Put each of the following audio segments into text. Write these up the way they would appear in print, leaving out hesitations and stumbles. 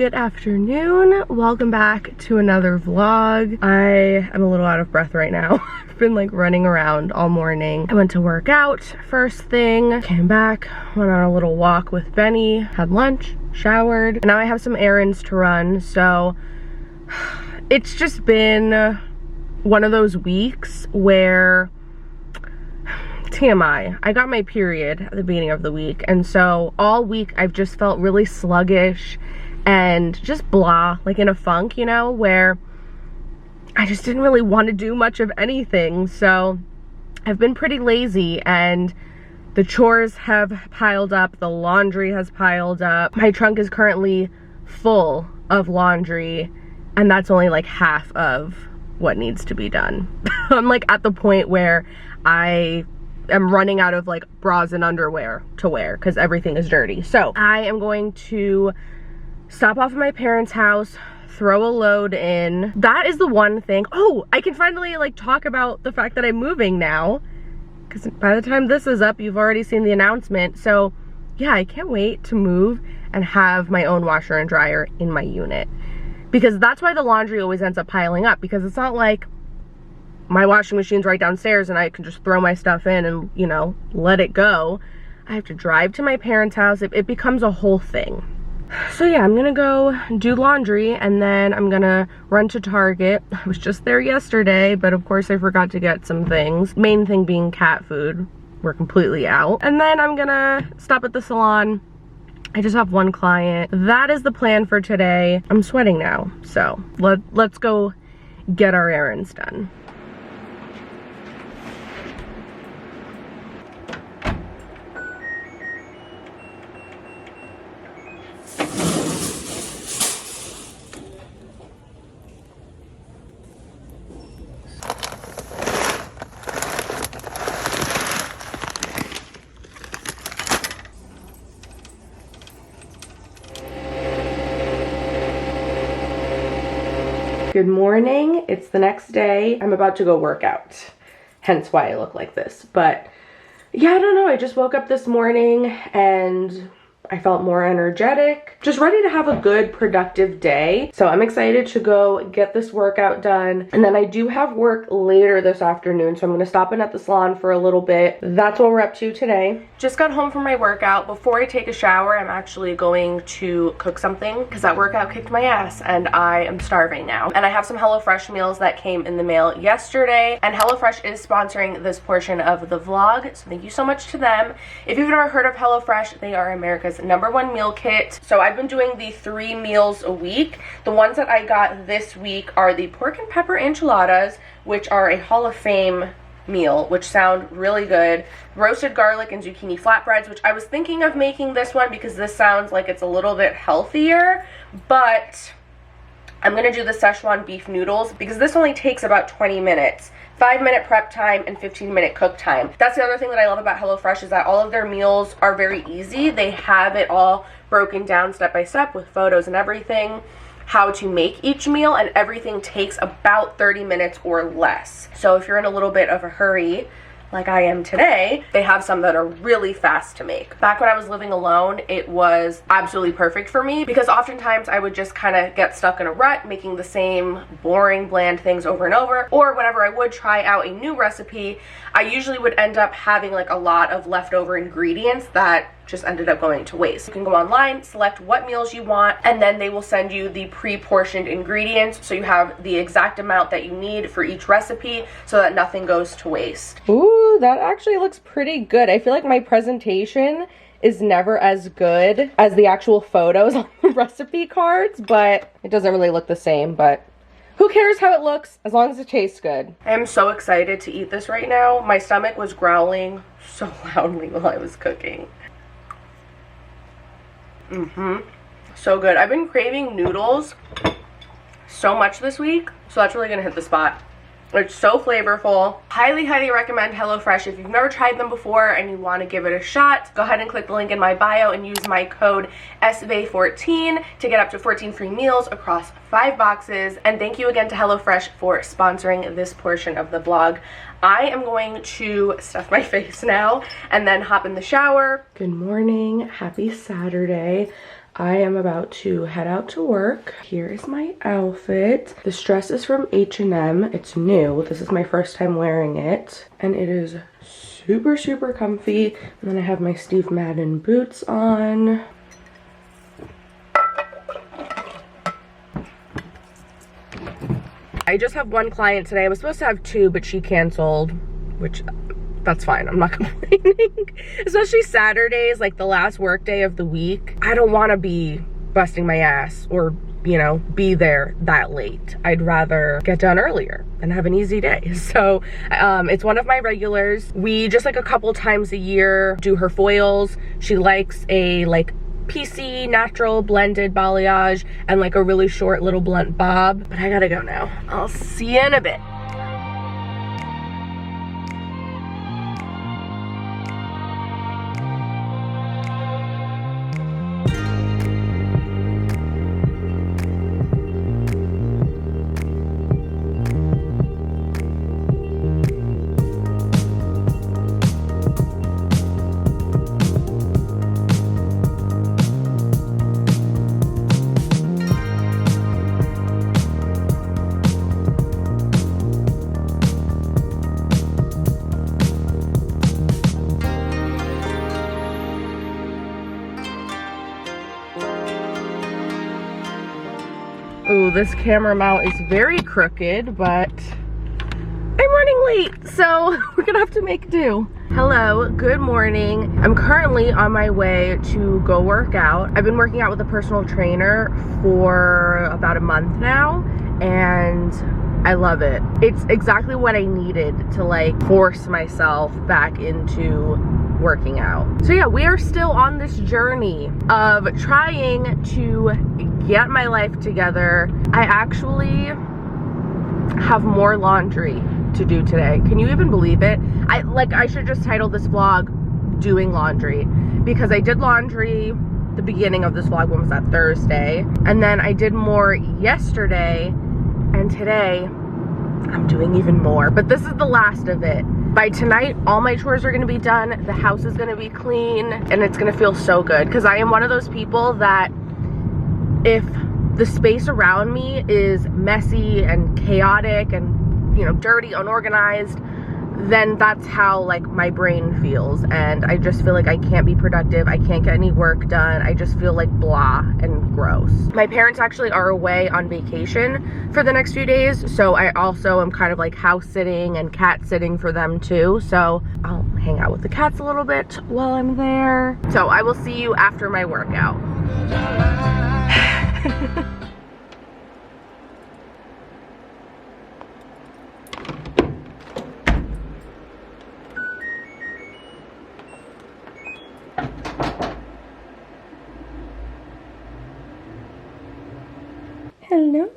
Good afternoon. Welcome back to another vlog. I am a little out of breath right now. I've been like running around all morning. I went to work out first thing, came back, went on a little walk with Benny, had lunch, showered, and now I have some errands to run. So it's just been one of those weeks where TMI, I got my period at the beginning of the week, and so all week I've just felt really sluggish and just blah, like in a funk, you know, where I just didn't really want to do much of anything. So I've been pretty lazy, and the chores have piled up, the laundry has piled up. My trunk is currently full of laundry, and that's only like half of what needs to be done. I'm like at the point where I am running out of like bras and underwear to wear because everything is dirty. So I am going to stop off at my parents' house, throw a load in. That is the one thing. Oh, I can finally like talk about the fact that I'm moving now, because by the time this is up, you've already seen the announcement. So yeah, I can't wait to move and have my own washer and dryer in my unit, because that's why the laundry always ends up piling up, because it's not like my washing machine's right downstairs and I can just throw my stuff in and, you know, let it go. I have to drive to my parents' house. It becomes a whole thing. So yeah, I'm gonna go do laundry, and then I'm gonna run to Target. I was just there yesterday, but of course I forgot to get some things. Main thing being cat food. We're completely out. And then I'm gonna stop at the salon. I just have one client. That is the plan for today. I'm sweating now, so let's go get our errands done. Good morning, it's the next day. I'm about to go work out, hence why I look like this. But yeah, I don't know, I just woke up this morning and I felt more energetic, just ready to have a good, productive day. So I'm excited to go get this workout done. And then I do have work later this afternoon, so I'm gonna stop in at the salon for a little bit. That's what we're up to today. Just got home from my workout. Before I take a shower, I'm actually going to cook something, because that workout kicked my ass and I am starving now. And I have some HelloFresh meals that came in the mail yesterday, and HelloFresh is sponsoring this portion of the vlog, so thank you so much to them. If you've never heard of HelloFresh, they are America's #1 meal kit. So I've been doing the 3 meals a week. The ones that I got this week are the pork and pepper enchiladas, which are a Hall of Fame meal, which sound really good. Roasted garlic and zucchini flatbreads, which I was thinking of making this one because this sounds like it's a little bit healthier, but I'm gonna do the Szechuan beef noodles because this only takes about 20 minutes. 5-minute prep time and 15-minute cook time. That's the other thing that I love about HelloFresh, is that all of their meals are very easy. They have it all broken down step by step with photos and everything, how to make each meal, and everything takes about 30 minutes or less. So if you're in a little bit of a hurry, like I am today, they have some that are really fast to make. Back when I was living alone, it was absolutely perfect for me, because oftentimes I would just kind of get stuck in a rut making the same boring, bland things over and over. Or whenever I would try out a new recipe, I usually would end up having like a lot of leftover ingredients that just ended up going to waste. You can go online, select what meals you want, and then they will send you the pre-portioned ingredients, so you have the exact amount that you need for each recipe so that nothing goes to waste. Ooh, that actually looks pretty good. I feel like my presentation is never as good as the actual photos on the recipe cards, but it doesn't really look the same, but who cares how it looks as long as it tastes good. I am so excited to eat this right now. My stomach was growling so loudly while I was cooking. So good. I've been craving noodles so much this week, so that's really gonna hit the spot. It's so flavorful. Highly, highly recommend HelloFresh. If you've never tried them before and you want to give it a shot, go ahead and click the link in my bio and use my code SVAY14 to get up to 14 free meals across 5 boxes. And thank you again to HelloFresh for sponsoring this portion of the vlog. I am going to stuff my face now and then hop in the shower. Good morning. Happy Saturday. I am about to head out to work. Here is my outfit. This dress is from H&M. It's new. This is my first time wearing it. And it is super, super comfy. And then I have my Steve Madden boots on. I just have one client today. I was supposed to have two, but she canceled, which that's fine. I'm not complaining. Especially Saturdays, like the last work day of the week. I don't want to be busting my ass or, you know, be there that late. I'd rather get done earlier and have an easy day. So it's one of my regulars. We just like a couple times a year do her foils. She likes a like PC natural blended balayage and like a really short little blunt bob. But I gotta go now. I'll see you in a bit. Oh, this camera mount is very crooked, but I'm running late, so we're gonna have to make do. Hello, good morning. I'm currently on my way to go work out. I've been working out with a personal trainer for about a month now, and I love it. It's exactly what I needed to like force myself back into working out. So yeah, we are still on this journey of trying to get my life together. I actually have more laundry to do today. Can you even believe it? I should just title this vlog doing laundry, because I did laundry the beginning of this vlog. When was that? Thursday. And then I did more yesterday, and today I'm doing even more, but this is the last of it. By tonight, all my chores are gonna be done, the house is gonna be clean, and it's gonna feel so good, because I am one of those people that if the space around me is messy and chaotic and, you know, dirty, unorganized, then that's how like my brain feels, and I just feel like I can't be productive. I can't get any work done. I just feel like blah and gross. My parents actually are away on vacation for the next few days, so I also am kind of like house sitting and cat sitting for them too, so I'll hang out with the cats a little bit while I'm there. So I will see you after my workout. Hello.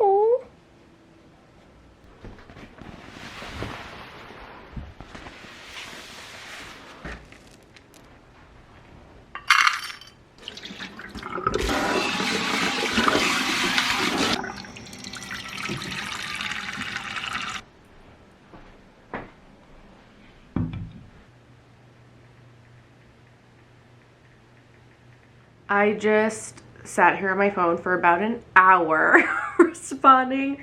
I just sat here on my phone for about an hour responding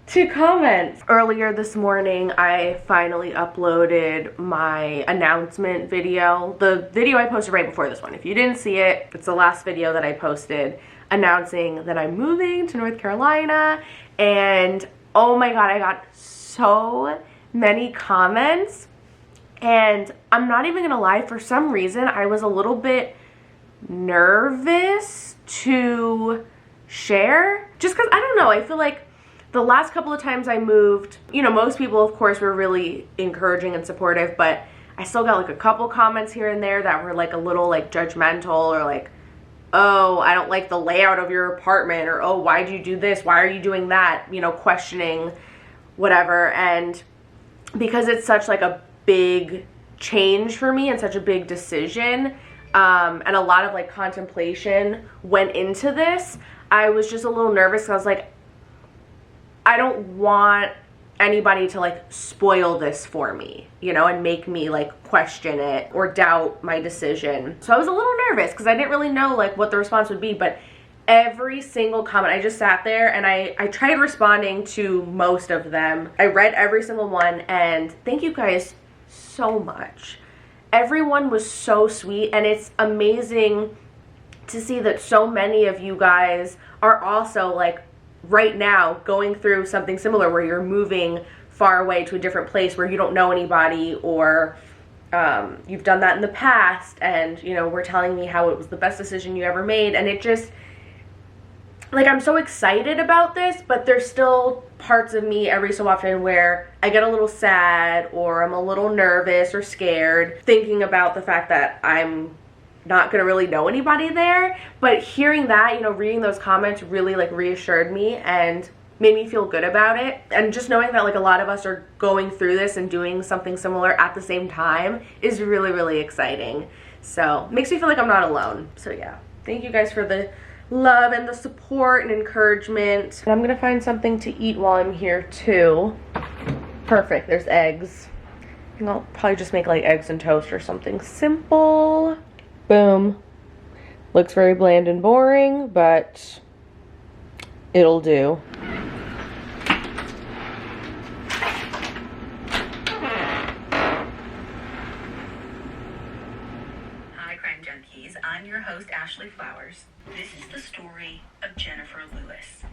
to comments. Earlier this morning, I finally uploaded my announcement video. The video I posted right before this one. If you didn't see it, it's the last video that I posted announcing that I'm moving to North Carolina. And oh my God, I got so many comments. And I'm not even gonna lie, for some reason, I was a little bit nervous to share, just because I don't know, I feel like the last couple of times I moved, you know, most people of course were really encouraging and supportive, but I still got like a couple comments here and there that were like a little like judgmental, or like, oh, I don't like the layout of your apartment, or oh, why'd you do this, why are you doing that, you know, questioning whatever. And because it's such like a big change for me and such a big decision, and a lot of like contemplation went into this, I was just a little nervous. I was like, I don't want anybody to like spoil this for me, you know, and make me like question it or doubt my decision. So I was a little nervous because I didn't really know like what the response would be, but every single comment, I just sat there and I tried responding to most of them. I read every single one, and thank you guys so much. Everyone was so sweet, and it's amazing to see that so many of you guys are also like right now going through something similar, where you're moving far away to a different place where you don't know anybody, or you've done that in the past, and you know, were telling me how it was the best decision you ever made. And it just, like, I'm so excited about this, but there's still parts of me every so often where I get a little sad, or I'm a little nervous or scared thinking about the fact that I'm not gonna really know anybody there. But hearing that, you know, reading those comments really like reassured me and made me feel good about it. And just knowing that like a lot of us are going through this and doing something similar at the same time is really, really exciting. So makes me feel like I'm not alone. So yeah, thank you guys for the love and the support and encouragement. And I'm gonna find something to eat while I'm here too. Perfect, there's eggs. I think I'll probably just make like eggs and toast or something simple. Boom. Looks very bland and boring, but it'll do. Hi, Crime Junkies. I'm your host, Ashley Flowers. This is the story of Jennifer Lewis.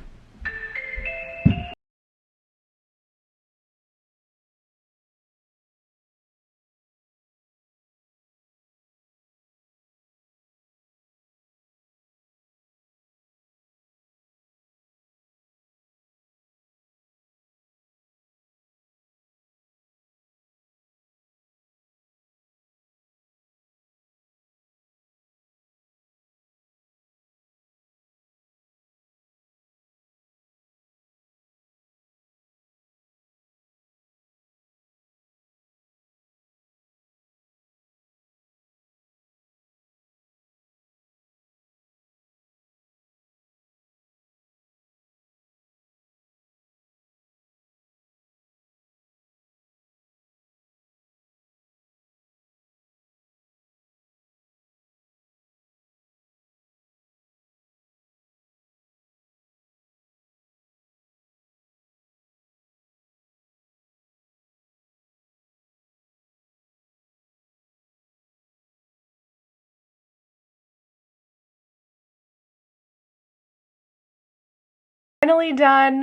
Finally done.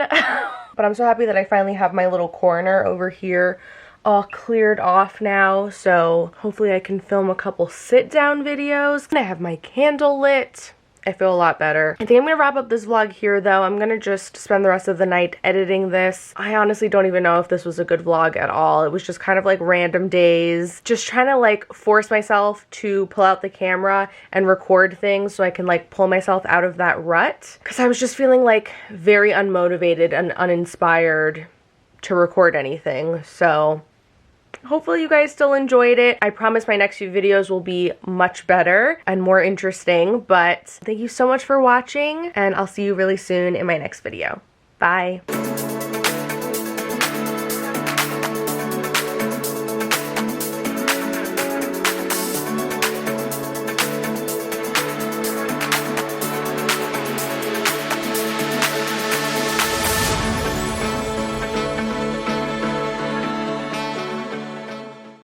But I'm so happy that I finally have my little corner over here all cleared off now, so hopefully I can film a couple sit-down videos. And I have my candle lit. I feel a lot better. I think I'm gonna wrap up this vlog here though. I'm gonna just spend the rest of the night editing this. I honestly don't even know if this was a good vlog at all. It was just kind of like random days. Just trying to like force myself to pull out the camera and record things so I can like pull myself out of that rut. Because I was just feeling like very unmotivated and uninspired to record anything. So hopefully you guys still enjoyed it. I promise my next few videos will be much better and more interesting, but thank you so much for watching, and I'll see you really soon in my next video. Bye.